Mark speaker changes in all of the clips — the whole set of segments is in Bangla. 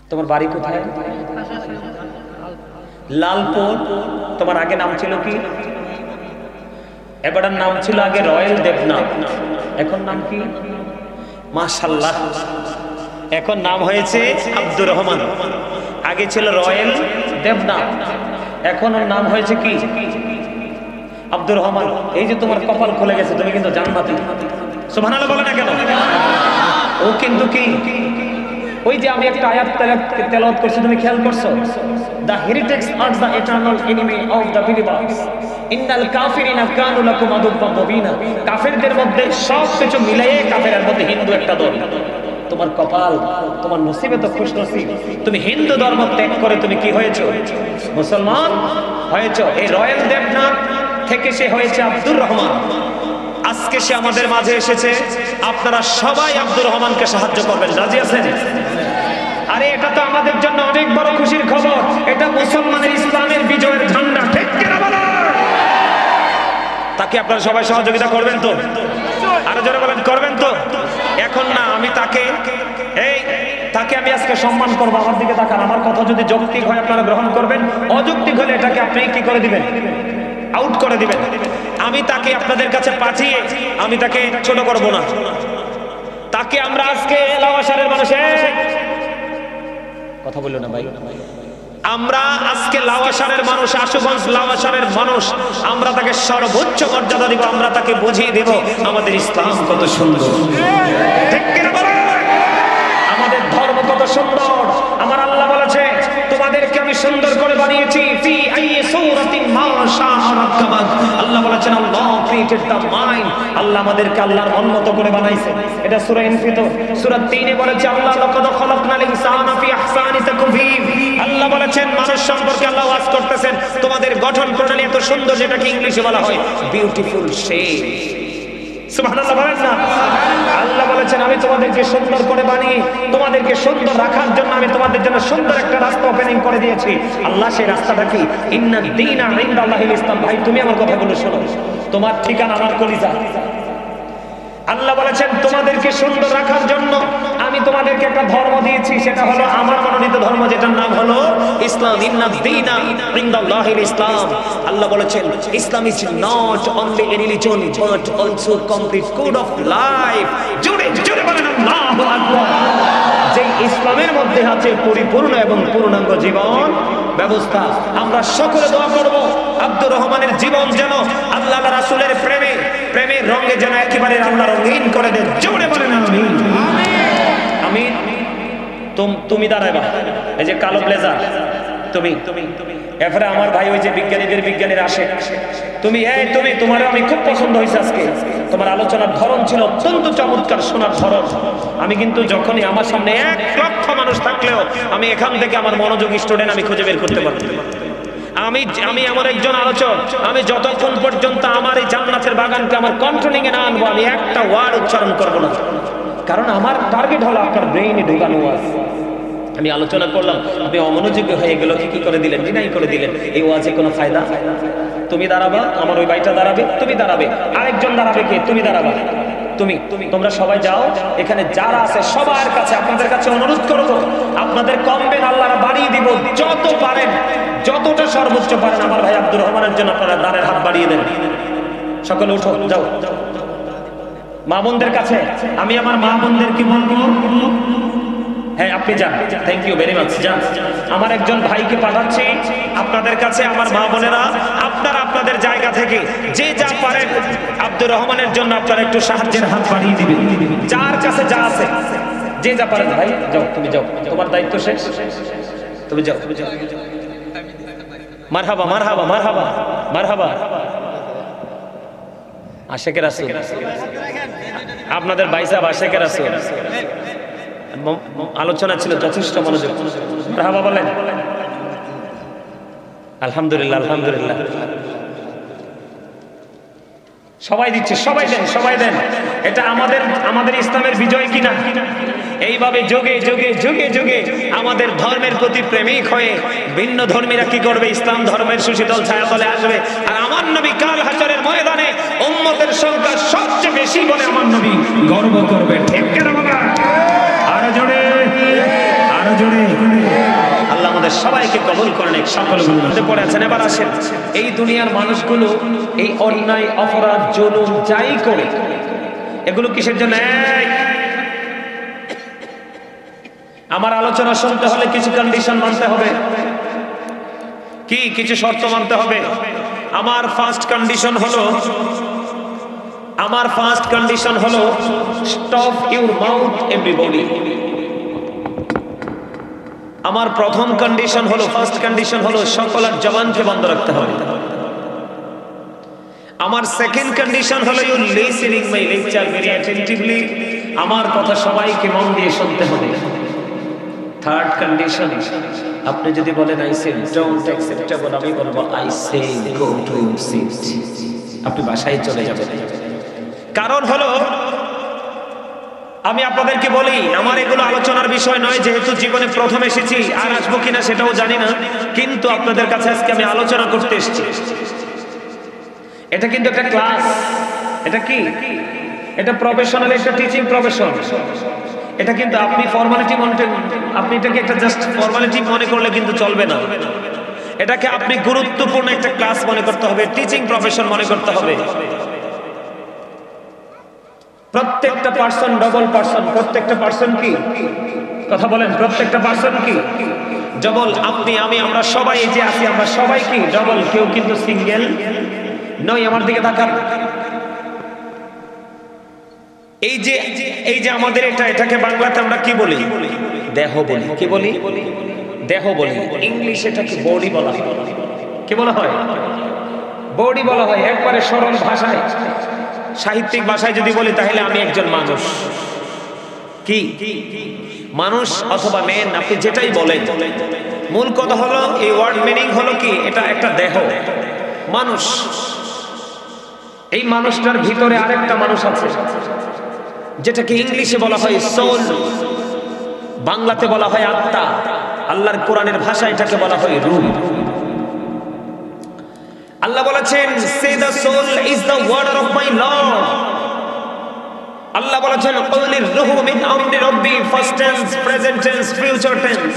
Speaker 1: তোমার বাড়ি কোথায়? লালপুর। তোমার আগে নাম ছিল কি? এবারের নাম ছিল আগে রয়েল দেবনাথ, এখন নাম কি? মাশাআল্লাহ, এখন নাম হয়েছে আব্দুর রহমান। আগে ছিল রয়েল দেবনাথ, এখন ওর নাম হয়েছে কি? আব্দুর রহমান। এই যে তোমার কপাল খুলে গেছে, তুমি কিন্তু জান্নাতি। সুবহানাল্লাহ বলে না কেন? ও কিন্তু কি, ওই যে আমি একটা আয়াত তেলাওয়াত করছি, তুমি খেয়াল করছো? The heretics are the eternal enemy of the believers. ইন্নাল কাফিরিনা কানু লাকুম আদুওয়াম মুবিনা। কাফেরদের মধ্যে সব কিছু মিলিয়ে কাফেরের মধ্যে হিন্দু একটা দল। তোমার কপাল, তোমার নসিবে তো খুশনসিব, তুমি হিন্দু ধর্ম ত্যাগ করে তুমি কি হয়েছো? মুসলমান হয়েছো। এই রয়েল দেবনাথ থেকে সে হয়েছে আব্দুর রহমান। আজকে সে আমাদের মাঝে এসেছে। আপনারা সবাই আব্দুর রহমানকে সাহায্য করবেন, রাজি আছেন? আরে এটা তো আমাদের জন্য অনেক বড় খুশির খবর। এটা মুসলমানের ইসলামের বিজয়ের ঝান্ডা, ঠিক কিনা বলেন? তাকে আপনারা সবাই সহযোগিতা করবেন তো? আরো জোরে বলেন, করবেন তো? এখন না, আমি তাকে আমি আজকে সম্মান করবো। আমার দিকে তাকান। আমার কথা যদি যৌক্তিক হয় আপনারা গ্রহণ করবেন, অযৌক্তিক হলে এটাকে আপনি কি করে দিবেন? আউট করে দিবেন। আমি তাকে আপনাদের কাছে পাঠিয়ে আমি তাকে ছোট করব না। তাকে আমরা আজকে লাওয়াসারের মানুষে কথা বললো না ভাই, আমরা আজকে লাওয়াসারের মানুষ, আশুগঞ্জ লাওয়াসারের মানুষ, আমরা তাকে সর্বোচ্চ মর্যাদা দিব। আমরা তাকে বুঝিয়ে দেব আমাদের ইসলাম কত সুন্দর, ঠিক কিনা বলেন? আমাদের ধর্ম কত সুন্দর। আমার আল্লাহ বলেছে তোমাদেরকে আমি সুন্দর করে বানিয়েছি। ফি আইয়ি সূরাতিন মা শাআ রাক্কাবাক। আল্লাহ বলেছেন আল্লাহ ক্রিয়েটেড দ্য মাইন্ড। আল্লাহ আমাদেরকে আল্লাহর মন মতো করে বানাইছে। এটা সূরা ইনফিতর সূরা 3 এ বলেছে আল্লাহ লাকাদ খালাকনাল ইনসানা ফি আহসানি তাকওয়িম। আল্লাহ বলেছেন মানুষ সম্পর্কে আল্লাহ ওয়াজ করতেছেন তোমাদের গঠন প্রণালী এত সুন্দর, যেটাকে ইংলিশে বলা হয় বিউটিফুল শেপ। সুবহানাল্লাহ বলেন না? আল্লাহ বলেছেন আমি তোমাদেরকে সুন্দর করে বানিয়ে তোমাদেরকে সুন্দর রাখার জন্য আমি তোমাদের জন্য সুন্দর একটা রাস্তা ওপেনিং করে দিয়েছি। আল্লাহ সেই রাস্তাটা কি? ইন্নাদ দীনা ইনদাল্লাহিল ইসলাম। ভাই তুমি আমার কথাগুলো শোনো, তোমার ঠিকানা আমার কলিজা। আল্লাহ বলেছেন তোমাদেরকে সুন্দর রাখার জন্য আমি তোমাদেরকে একটা ধর্ম দিয়েছি, সেটা হলো আমার মনোনীত ধর্ম, যেটার নাম হলো ইসলাম। ইন্নাদ দীনা ইনদাল্লাহিল ইসলাম। আল্লাহ বলেছেন Islam is not only a religion but also complete code of life. জোরে জোরে বলেন আল্লাহু আকবার। যে ইসলামের মধ্যে আছে পরিপূর্ণ এবং পূর্ণাঙ্গ জীবন ব্যবস্থা। আমরা সকলে দোয়া করব আব্দুর রহমানের জীবন যেন আল্লাহ রাসূলের প্রেমের রঙে যেন একেবারে আল্লাহ রঙিন করে দেন। জোরে বলেন আমিন। আমিন। তুমি দাঁড়াইবা, এই যে কালো ব্লেজার, তুমি এরপরে আমার ভাই ওই যে বিজ্ঞানীর আসে, তুমি তোমারও আমি খুব পছন্দ হয়েছে আজকে। তোমার আলোচনার ধরন ছিল অত্যন্ত চমৎকার, শোনার ধরন। আমি কিন্তু যখনই আমার সামনে 1 লক্ষ মানুষ থাকলেও আমি এখান থেকে আমার মনোযোগী স্টুডেন্ট আমি খুঁজে বের করতে পারবো। আমি এমন একজন আলোচক, আমি যতক্ষণ পর্যন্ত আমার এই জান্নাতের বাগানকে আমার কন্ট্রোলিং এ না আনবো আমি একটা ওয়ার্ড উচ্চারণ করবো না। কারণ আমার টার্গেট হলো আপনার ব্রেইনে ঢোকানো ওয়াজ। আমি আলোচনা করলাম, আপনি অমনোযোগী হয়ে গেল, কি করে দিলেন, ডিনাই করে দিলেন। এই ওয়াজে কোনো ফায়দা? তুমি দাঁড়াবা, আমার ওই ভাইটা দাঁড়াবে, তুমি দাঁড়াবে, আরেকজন দাঁড়াবে, কে? তুমি দাঁড়াবা। তোমরা সবাই যাও, এখানে যারা আছে সবার কাছে আপনাদের কাছে অনুরোধ করবো, আপনাদের কমবেন আল্লাহ বাড়িয়ে দিব, যত পারেন যতটা সর্বোচ্চ পারেন আমার ভাই আব্দুর রহমানের জন্য আপনারা দানের হাত বাড়িয়ে দেন। সকলে উঠো, যাও। মা বোনদের কাছে আমি আমার মা বোনদের কি বলবো? হ্যাঁ আপনি যান, থ্যাংক ইউ ভেরি মাচ। যান, আমার একজন ভাইকে পাঠাচ্ছি আপনাদের কাছে। আমার মা বোনেরা আপনারা আপনাদের জায়গা থেকে যে যা পারেন আব্দুর রহমানের জন্য আপনারা একটু সাহায্যের হাত বাড়িয়ে দিবেন। যার কাছে যা আছে যে যা পারেন, ভাই যাও, তুমি যাও, তোমার দায়িত্ব শেষ, তুমি যাও। মারহাবা মারহাবা মারহাবা মারহাবা। আশেকের রাসূল, আপনাদের ভাই সাহেব আশেকের রাসূল। আলোচনা ছিল যথেষ্ট মনোযোগ। মারহাবা বলেন। আলহামদুলিল্লাহ আলহামদুলিল্লাহ। সবাই দিচ্ছে, সবাই দেন, সবাই দেন। এটা আমাদের ইসলামের বিজয় কিনা? এইভাবে যুগে যুগে যুগে যুগে আমাদের ধর্মের প্রতি প্রেমিক হয়ে ভিন্ন ধর্মীরা কি করবে? ইসলাম ধর্মের সুশীতল ছায়াতলে আসবে। আর আমার নবী কাল হাশরের ময়দানে উম্মতের সংখ্যা সবচেয়ে বেশি বলে আমার নবী গর্ব করবে। ঠিক কিনা বাবা? আরো জোরে, আরো জোরে। আমাদের সবাইকে কবুল করেন। এক সকল গুণে পড়ে আছেন। এবার আসেন, এই দুনিয়ার মানুষগুলো এই অন্যায়, অপরাধ, জুলুম যাই করে, এগুলো কিসের জন্য? আমার আলোচনা শুনতে হলে কিছু কন্ডিশন মানতে হবে। কি কিছু শর্ত মানতে হবে? আমার ফার্স্ট কন্ডিশন হলো স্টপ ইউর মাউথ এভরিবডি। আমার প্রথম কন্ডিশন হলো, ফার্স্ট কন্ডিশন হলো সকলের জবানকে বন্ধ রাখতে হবে। আমার সেকেন্ড কন্ডিশন হলো you listening my lecture very attentively. আমার কথা সবাইকে মন দিয়ে শুনতে হবে। থার্ড কন্ডিশন, আপনি যদি বলেন আই সে ডোন্ট অ্যাকসেপ্টেবল, আমি বলবো I say go to your seat. আপনি বাসায় চলে যাবেন। কারণ হলো, আমি আপনাদেরকে বলি, আমার এগুলো আলোচনার বিষয় নয়, যেহেতু জীবনে প্রথম এসেছি, আর আসবো কিনা সেটাও জানি না, কিন্তু আপনাদের কাছে আজকে আমি আলোচনা করতে এসেছি। এটা কিন্তু একটা ক্লাস। এটা কি? এটা প্রফেশনাল, একটা টিচিং প্রফেশন। এটা কিন্তু আপনি ফর্মালিটি আপনি এটাকে একটা জাস্ট ফর্মালিটি মনে করলে কিন্তু চলবে না। এটাকে আপনি গুরুত্বপূর্ণ একটা ক্লাস মনে করতে হবে, টিচিং প্রফেশন মনে করতে হবে। প্রত্যেকটা পার্সন ডবল পার্সন। প্রত্যেকটা পার্সন কি? কথা বলেন, প্রত্যেকটা পার্সন কি? ডবল। আপনি, আমি, আমরা সবাই এই যে আছি, আমরা সবাই কি ডবল, কেউ কিন্তু সিঙ্গেল নয়। আমার দিকে তাকান। এই যে আমাদের এটাকে বাংলাতে আমরা কি বলি? দেহ বলি। কি বলি? দেহ বলি। ইংলিশে এটাকে বডি বলা হয়। কি বলা হয়? বডি বলা হয়। একবারে সরল ভাষায়, সাহিত্যিক ভাষায় যদি বলি, তাহলে আমি একজন মানুষ। কি মানুষ অথবা মেন, আপনি যেটাই বলেন, মূল কথা হলো, এই ওয়ার্ড মিনিং হলো কি, এটা একটা দেহ, মানুষ। এই মানুষটার ভিতরে আরেকটা মানুষ আছে, যেটাকে ইংলিশে বলা হয় সোল, বাংলাতে বলা হয় আত্মা, আল্লাহর কোরআনের ভাষায় এটাকে বলা হয় রূহ। আল্লাহ বলেছেন, say the soul is the word of my Lord. Allah বলেছেন, ক্বালির রূহু মিন আমরি রাব্বি, first tense, present tense, future tense.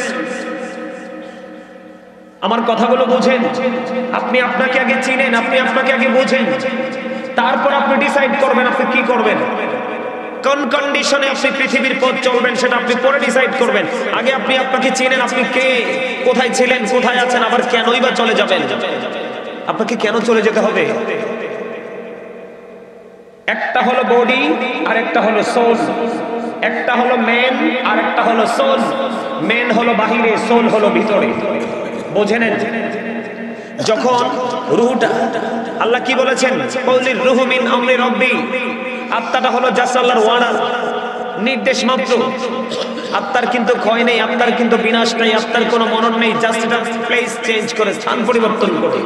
Speaker 1: আমার কথাগুলো বুঝেন। আপনি আপনাকে আগে চিনেন, আপনি আপনাকে আগে বুঝেন, তারপর আপনি ডিসাইড করবেন আপনি কি করবেন, কোন কন্ডিশনে আপনি পৃথিবীর পথ চলবেন, সেটা আপনি পরে ডিসাইড করবেন। আগে আপনি আপনাকে চিনেন, আপনি কে, কোথায় ছিলেন, কোথায় আছেন, আবার কেনই বা চলে যাবেন। আপনাকে কেন চলে যেতে হবে? একটা হলো বডি আর একটা হলো সোল। একটা হলো মেন আর একটা হলো সোল। মেন হলো বাহিরে, সোল হলো ভিতরে। বোঝেন? যখন রূহটা, আল্লাহ কি বলেছেন, ক্বালির রূহু মিন আমরি রাব্বি। আত্মাটা হলো জাস্ট আল্লাহর ওয়ার্ডার, নির্দেশ মাত্র। আত্মার কিন্তু ক্ষয় নেই, আত্মার কিন্তু বিনাশ নেই, আত্মার কোনো মনন নেই। জাস্ট এটা প্লেস চেঞ্জ করে, স্থান পরিবর্তন করে।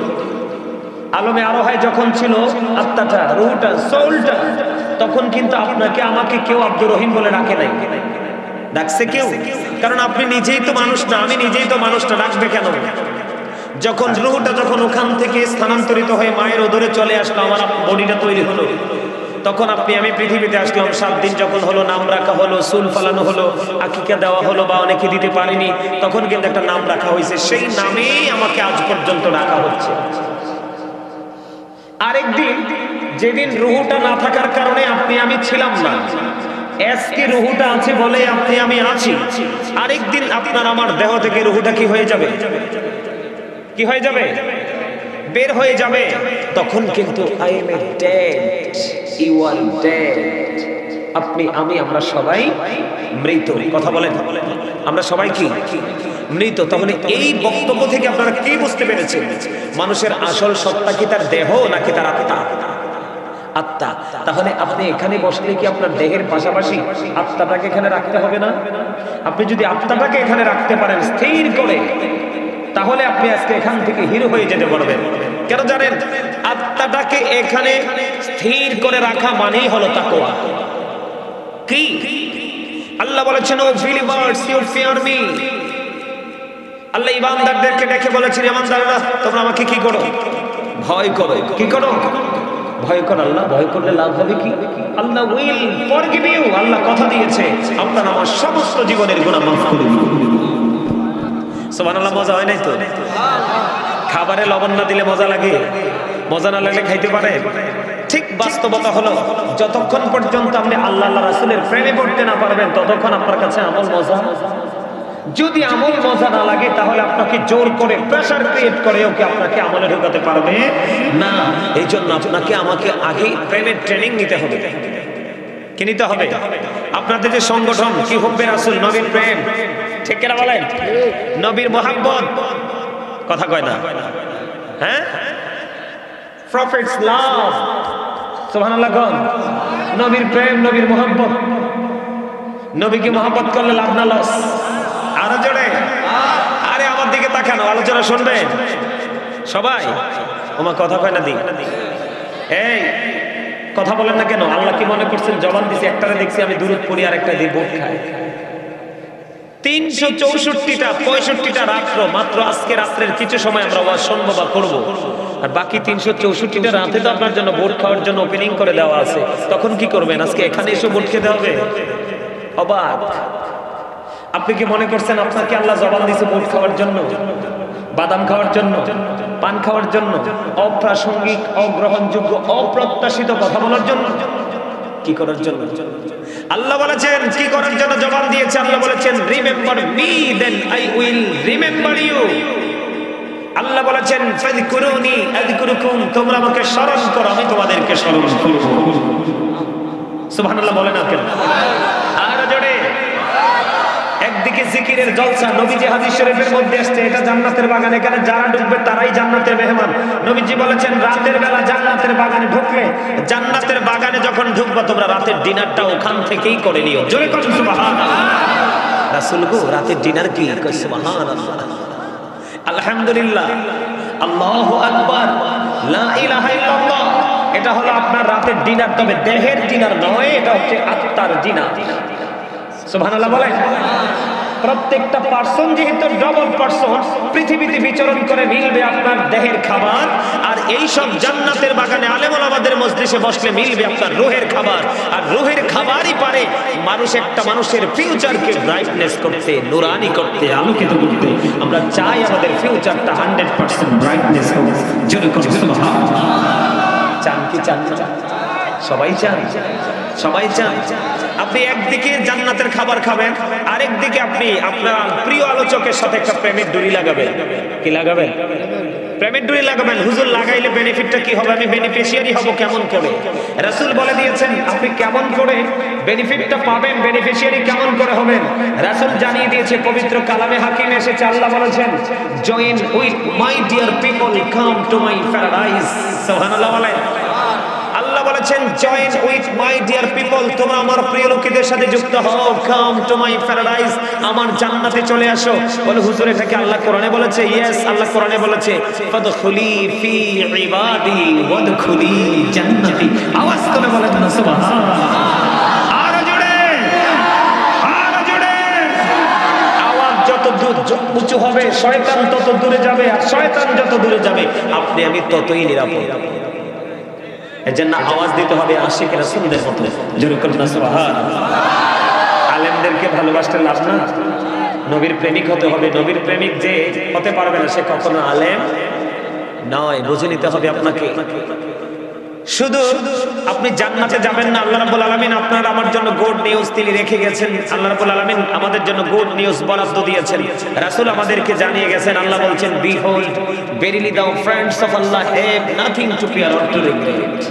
Speaker 1: আলমে আরোহায় যখন ছিল আত্মাটা, রূহটা, সোলটা, তখন কিন্তু আপনাকে আমাকে কেউ আব্দুর রহিম বলে ডাকে নাই। ডাকছে কেউ? কারণ আপনি নিজেই তো মানুষ না, আমি নিজেই তো মানুষ না, ডাকবে কেন? যখন রূহটা যখন ওখান থেকে স্থানান্তরিত হয়ে মায়ের উদরে চলে আসলো, আমার বডিটা তৈরি হলো, তখন আপনি আমি পৃথিবীতে আসলাম। 7 দিন যখন হলো, নাম রাখা হলো, চুল ফালানো হলো, আকিকা দেওয়া হলো, বা অনেকে দিতে পারেনি, তখন কিন্তু একটা নাম রাখা হয়েছে। সেই নামেই আমাকে আজ পর্যন্ত ডাকা হচ্ছে। আরেকদিন, যেদিন রুহুটা না থাকার কারণে আপনি আমি ছিলাম না, আজকে রুহুটা আছে বলে আপনি আমি আছি। আরেকদিন আপনার আমার দেহ থেকে রুহুটা কি হয়ে যাবে? কি হয়ে যাবে? বের হয়ে যাবে। তখন কিন্তু I am dead, you are dead. আপনি আমি আমরা সবাই মৃত। কথা বলেন, আমরা সবাই কি মৃত। তাহলে এই বক্তব্য থেকে আপনারা কি বুঝতে পেরেছেন? মানুষের আসল সত্তা কি তার দেহ নাকি তার আত্মা? আত্মা। তাহলে আপনি এখানে বসলে কি আপনার দেহের পাশাপাশি আত্মাটাকে এখানে রাখতে হবে না? আপনি যদি আত্মাটাকে এখানে রাখতে পারেন স্থির করে, তাহলে আপনি আজকে এখান থেকে হিরো হয়ে যেতে পারবেন। কেন জানেন? আত্মাটাকে এখানে স্থির করে রাখা মানেই হলো তাকওয়া। কি আল্লাহ বলেছেন, O believers you fear me. Allah ইমানদারদেরকে দেখে বলেছেন, ইমানদাররা তোমরা আমাকে কি করো? ভয় করো। কি করো? ভয় করো। আল্লাহ ভয় করলে লাভ হবে কি? আল্লাহ উইল ফরগিভ ইউ। আল্লাহ কথা দিয়েছে, আপনার আমার সমস্ত জীবনের গুনাহ মাফ করে দিবেন। সুবহানাল্লাহ, মজা হয় নাই তো? খাবারে লবণ না দিলে মজা লাগে? মজা না লাগলে খাইতে পারে? ঠিক বাস্তবতা হলো যতক্ষণ পর্যন্ত আপনি আল্লাহ রাসূলের প্রেমে পড়তে না পারবেন ততক্ষণ আপনার কাছে আমল মজা। যদি আমল মজা না লাগে তাহলে আপনাকে জোর করে প্রেসার ক্রিয়েট করে ওকে আপনাকে আমলে ঢোকাতে পারবে না। এই জন্য আপনাকে আমাকে আগে প্রেমের ট্রেনিং নিতে হবে। কি নিতে হবে? আপনাদের যে সংগঠন কি হুব্বে রাসূল, নবীর প্রেম, ঠিক কিনা বলেন? নবীর মোহাব্বত, কথা কয় না? হ্যাঁ, প্রফেটস লাভ, সুবহানাল্লাহ। নবীর প্রেম, নবীর মোহাব্বত। নবীকে মোহাব্বত করলে লাভ না লস? আরো জোরে। আরে আমার দিকে তাকানো, আলোচনা শুনবেন সবাই। ওমা কথা কয় না দি, এই কথা বলেন না কেন? আল্লাহ কি মনে করছেন জবান দিছি একটারে দেখছি আমি দুরূদ পড়ি আর একটা দিয়ে বোট খাই? 364টা 65টা রাত্র মাত্র আজকে রাত্রের কিছু সময় আমরা ওয়াজ শুনবো বা করব, আর বাকি 364টা রাতে তো আপনার জন্য বোট খাওয়ার জন্য ওপেনিং করে দেওয়া আছে। তখন কি করবেন? আজকে এখানে এসে বোট খেতে হবে? অবাক। আপনি কি মনে করছেন আপনাকে আল্লাহ জবান দিয়েছে বোট খাওয়ার জন্য, বাদাম খাওয়ার জন্য, পান খাওয়ার জন্য, অপ্রাসঙ্গিক, অগ্রহণযোগ্য, অপ্রত্যাশিত কথা বলার জন্য? কি করার জন্য? আল্লাহ বলেছেন কি করার জন্য জবান দিয়েছে? আল্লাহ বলেছেন remember me then I will remember you. Allah বলেছেন ফাযকুরুনি আযকুরুকুম, তোমরা আমাকে স্মরণ করো আমি তোমাদেরকে স্মরণ করব। সুবহানাল্লাহ বলেন না কেন? আর জোরে। একদিকে জিকিরের জলসা, নবীজি হাদিস শরীফের মধ্যে আসছে এটা জান্নাতের বাগান, এখানে যারা ঢুকবে তারাই জান্নাতের মেহমান। নবীজি বলেছেন রাতের বেলা জান্নাতের বাগানে ঢুকলে, জান্নাতের বাগানে যখন ঢুকবা তোমরা রাতের ডিনারটা ওখান থেকেই করে নিও। জোরে কথা সুবহানাল্লাহ। রাসূল গো রাতের ডিনার কি? সুবহানাল্লাহ, আলহামদুলিল্লাহ, আল্লাহু আকবার, লা ইলাহা ইল্লাল্লাহ। এটা হলো আপনার রাতের ডিনার, তবে দেহের ডিনার নয়, এটা হচ্ছে আত্মার ডিনার। সুবহানাল্লাহ বলেন। প্রত্যেকটা পার্সন যেহেতু ডবল পার্সন, পৃথিবীতে বিচরণ করে মিলবে আপনার দেহের খাবার, আর এই সব জান্নাতের বাগানে আলেম ওলামাদের মজলিসে বসলে মিলবে আপনার রূহের খাবার। আর রূহের খাবারই পারে একটা মানুষের ফিউচারকে ব্রাইটনেস করতে, নুরানি করতে, আলোকিত করতে। আমরা চাই আমাদের ফিউচারটা 100% ব্রাইটনেস হোক। জোরে করে সুবহানাল্লাহ। চান কি চান না? সবাই চান, সবাই চান। আপনি একদিকে জান্নাতের খাবার খাবেন, আরেকদিকে আপনি আপনার প্রিয় আলোচকের সাথে একটা প্রেমের ডুরি লাগাবেন। কি লাগাবেন? প্রেমের ডুরি লাগাবেন। হুজুর লাগাইলে বেনিফিটটা কি হবে? আমি বেনিফিশিয়ারি হব কেমন করে? রাসূল বলে দিয়েছেন আপনি কেমন করে বেনিফিটটা পাবেন, বেনিফিশিয়ারি কেমন করে হবেন। রাসূল জানিয়ে দিয়েছে, পবিত্র কালামে হাকিম এসেছে, আল্লাহ বলেছেন join with my dear people come to my paradise. সুবহানাল্লাহ বলেন। আল্লাহ বলেছেন join with my dear people, তোমরা আমার প্রিয় লোকেদের সাথে যুক্ত হও। কাম টু মাই প্যারাডাইস, আমার জান্নাতে চলে আসো। বলে হুজুর এটা কি আল্লাহ কোরআনে বলেছে? ইয়েস, আল্লাহ কোরআনে বলেছে ফাদখুলি ফি ইবাদি ওয়াদখুলি জান্নাতি। আওয়াজ করে বলেন না সুবহানাল্লাহ। আরো জোরে, আরো জোরে। আওয়াজ যত উঁচু হবে শয়তান তত দূরে যাবে, আর শয়তান যত দূরে যাবে আপনি আমি ততই নিরাপদ। এজন্য আওয়াজ দিতে হবে আশিক রাসূলদের মতো। জোরে করে সুবহানাল্লাহ। আলেমদেরকে ভালোবাসতে লাভ না, নবীর প্রেমিক হতে হবে। নবীর প্রেমিক যে হতে পারবে না সে কখনো আলেম নয়। বুঝে নিতে হবে আপনাকে। শুধু আপনি জান্নাতে যাবেন না, আল্লাহ রাব্বুল আলামিন আপনার আমার জন্য গুড নিউজ তিনি রেখে গেছেন। আল্লাহ রাব্বুল আলামিন আমাদের জন্য গুড নিউজ বরাদ্দ দিয়েছেন। রাসূল আমাদেরকে জানিয়ে গেছেন, আল্লাহ বলছেন behold verily the friends of Allah have nothing to fear or to regret।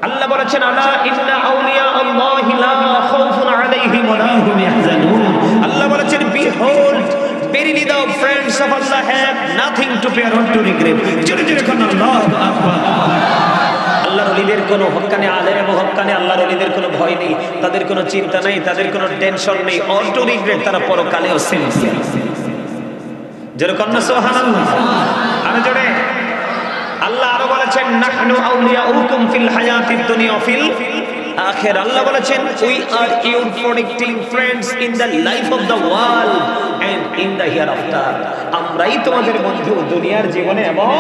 Speaker 1: আল্লাহ বলেছেন আলা ইন্না আউলিয়া আল্লাহি লা খাউফুন আলাইহিম ওয়া লা হুম ইয়াহজানুন। আল্লাহ বলেছেন behold verily the friends of Allah have nothing to fear or to regret। জোরে জোরে কোন আল্লাহু আকবার। আল্লাহর ওলিদের কোনো হক্কানে আলেম এবং হক্কানে আল্লাহর ওলিদের কোনো ভয় নেই, তাদের কোনো চিন্তা নেই, তাদের কোনো টেনশন নেই, অল টু রিগ্রেট, তারা পরকালেও সিনসিয়ার। যেরকম না সুবহানাল্লাহ। আর জোরে আল্লাহ আরো বলেছেন নাহনু আউলিয়াউকুম ফিল হায়াতিদ দুনিয়া ফিল আখিরা। আল্লাহ বলেছেন we are your protecting friends in the life of the world and in the hereafter. আমরাই তোমাদের বন্ধু দুনিয়ার জীবনে এবং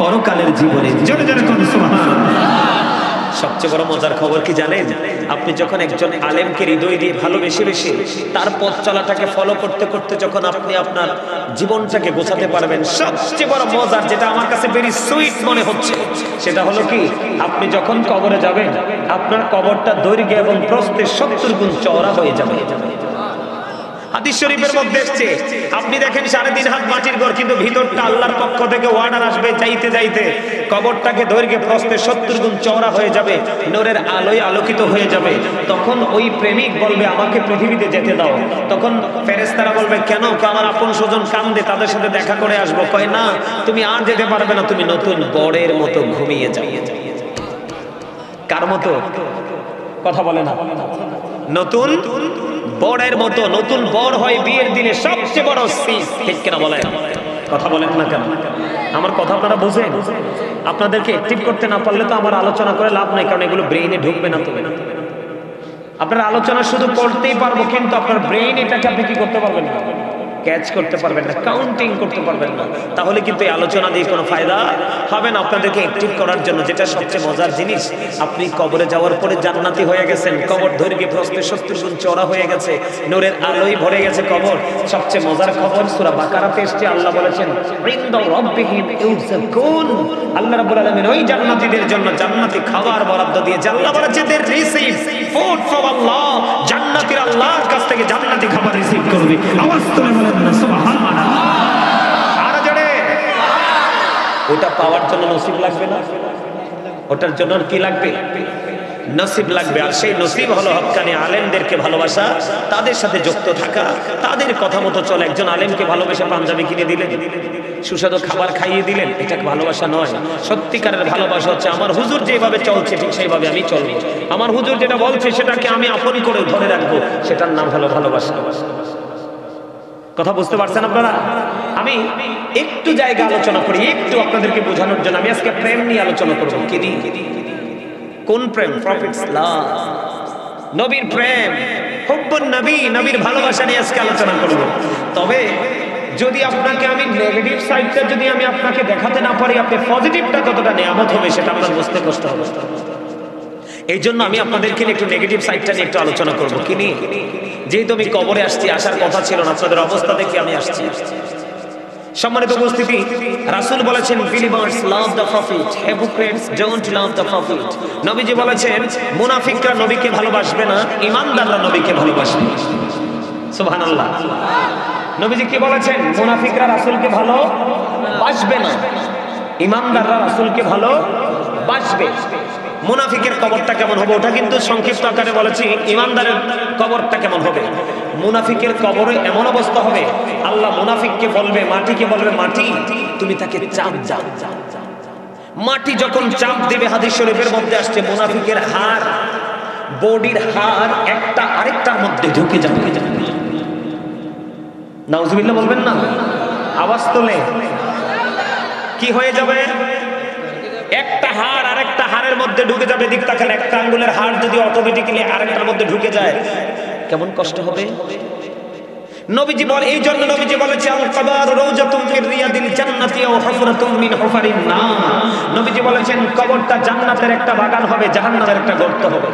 Speaker 1: পরকালের জীবনে। জোরে জোরে কোন সুবহানাল্লাহ। সবচেয়ে বড় মজার খবর কি জানেন? আপনি যখন একজন আলেমকে হৃদয় দিয়ে ভালোবেসে বেশি তার পথ চলাটাকে ফলো করতে করতে যখন আপনি আপনার জীবনটাকে গোছাতে পারবেন, সবচেয়ে বড় মজার, যেটা আমার কাছে ভেরি সুইট মনে হচ্ছে, সেটা হলো কি, আপনি যখন কবরে যাবেন আপনার কবরটা দৈর্ঘ্য এবং প্রস্থে 70 গুণ চওড়া হয়ে যাবে। হাদিস শরীফের মধ্যে এসেছে, আপনি দেখেন 3.5 হাত মাটির ঘর, কিন্তু ভিতরটা আল্লাহর পক্ষ থেকে অর্ডার আসবে, যাইতে যাইতে কবরটাকে দৈর্ঘ্যে প্রস্থে 70 গুণ চওড়া হয়ে যাবে, নূরের আলোয় আলোকিত হয়ে যাবে। তখন ওই প্রেমিক বলবে আমাকে পৃথিবীতে যেতে দাও। তখন ফেরেশতারা বলবে কেন? আমার আপন স্বজন কান্দে, তাদের সাথে দেখা করে আসবো। কয় না, তুমি আর যেতে পারবে না, তুমি নতুন বরের মতো ঘুমিয়ে যাও। কার মতো? কথা বলে না। নতুন বরের মতো। নতুন বর হয় বিয়ের দিনে সবচেয়ে বড় সিজ, ঠিক কিনা বলেন? কথা বলেন না কেন? আমার কথা আপনারা বুঝেন? আপনাদেরকে অ্যাক্টিভ করতে না পারলে তো আমার আলোচনা করে লাভ নাই, কারণ এগুলো ব্রেইনে ঢুকবে না। তো আপনার আলোচনা শুধু করতেই পারবো, কিন্তু আপনার ব্রেইন এটাকে আপনি কি করতে পারবেন না, ক্যাচ করতে পারবেন না, কাউন্টিং করতে পারবেন না। তাহলে কিন্তু এই আলোচনা দিয়ে কোনো ফায়দা হবে না। আপনাদেরকে অ্যাক্টিভ করার জন্য যেটা সবচেয়ে মজার জিনিস, আপনি কবরে যাওয়ার পরে জান্নাতি হয়ে গেছেন, কবর দৈর্ঘ্যে প্রস্থে 70 গুণ চওড়া হয়ে গেছে, নূরের আলোয় ভরে গেছে কবর। সবচেয়ে মজার খবর সূরা বাকারাতে এসেছে, আল্লাহ বলেছেন ইনদা রাব্বিহিম ইউযাকুন, আল্লাহ রাব্বুল আলামিন ওই জান্নাতীদের জন্য জান্নাতি খাবার বরাদ্দ দিয়ে, আল্লাহ বলেছে দে রিসিভ ফুড ফ্রম আল্লাহ, জান্নাতীরা আল্লাহর কাছ থেকে জান্নাতি খাবার রিসিভ করবে। আওয়াজ তুলে বলেন না সুবহানাল্লাহ। আর জোরে। ওটা পাওয়ার জন্য নসিব লাগবে না? ওটার জন্য কি লাগবে? নসিব লাগবে। আর সেই নসিব হলো হক্কানি আলেমদেরকে ভালোবাসা, তাদের সাথে যুক্ত থাকা, তাদের কথা মতো চলে। একজন আলেমকে ভালোবেসে পাঞ্জাবি কিনে দিলেন, সুস্বাদু খাবার খাইয়ে দিলেন, এটা ভালোবাসা নয়। সত্যিকারের ভালোবাসা হচ্ছে আমার হুজুর যেভাবে চলছে ঠিক সেইভাবে আমি চলবো, আমার হুজুর যেটা বলছে সেটাকে আমি আপন করে ধরে রাখবো, সেটার নাম হলো ভালোবাসা। কথা বুঝতে পারছেন আপনারা? আমি একটু জায়গা আলোচনা করি, একটু আপনাদেরকে বোঝানোর জন্য। আমি আজকে প্রেম নিয়ে আলোচনা করবো। কি নিয়ে? কোন প্রেম? প্রফেটস লাভ, নবীর প্রেম, হুব্বুন নবী, নবীর ভালোবাসা নিয়ে আজকে আলোচনা করব। তবে যদি আপনাকে আমি নেগেটিভ সাইডটা যদি আমি আপনাকে দেখাতে না পারি, আপনি পজিটিভটা কতটা নিয়ামত হবে সেটা আপনার বুঝতে কষ্ট হবে। এই জন্য আমি আপনাদেরকে একটু নেগেটিভ সাইডটা নিয়ে একটু আলোচনা করব। কি নিয়ে? যেহেতু আমি কবরে আসছি, আসার কথা ছিল না, আপনাদের অবস্থা দেখে আমি আসছি। সম্মানিত উপস্থিতি, রাসূল বলেছেন believers love the profit, hypocrites don't love the profit. নবীজি বলেছেন মুনাফিকরা নবীকে ভালোবাসবে না, ঈমানদাররা নবীকে ভালোবাসবে। সুবহানাল্লাহ। নবীজি কি বলেছেন? মুনাফিকরা রাসূলকে ভালোবাসবে না, ঈমানদাররা রাসূলকে ভালোবাসবে। মুনাফিকের কবরটা কেমন হবে ওটা কিন্তু সংক্ষিপ্ত আকারে বলেছি। ঈমানদারের কবরটা কেমন হবে? মুনাফিকের কবরে এমন অবস্থা হবে, আল্লাহ মুনাফিককে বলবে, মাটিকে বলবে, মাটি তুমি তাকে চাপ দাও। মাটি যখন চাপ দেবে, হাদিস শরীফের মধ্যে আসছে মুনাফিকের হাড়, বডির হাড় একটা আরেকটার মধ্যে ঢুকে যাবে। নাউজুবিল্লাহ বলবেন না? আওয়াজ তোলে। কি হয়ে যাবে? একটা হাড় আরেকটা হাড়ের মধ্যে ঢুকে যাবে। দিক তাকালে একটা আঙ্গুলের হাড় যদি অটোমেটিক্যালি আরেকটার মধ্যে ঢুকে যায়, কেমন কষ্ট হবে। নবীজি বলে, এই জন্য নবীজি বলেছে আল কবর রাউজাতুম মির রিয়াদিল জান্নাতি ওয়া হুফরাতুম মিন হুফারিন নার। নবীজি বলেছেন কবরটা জান্নাতের একটা বাগান হবে, জাহান্নামের একটা গর্ত হবে।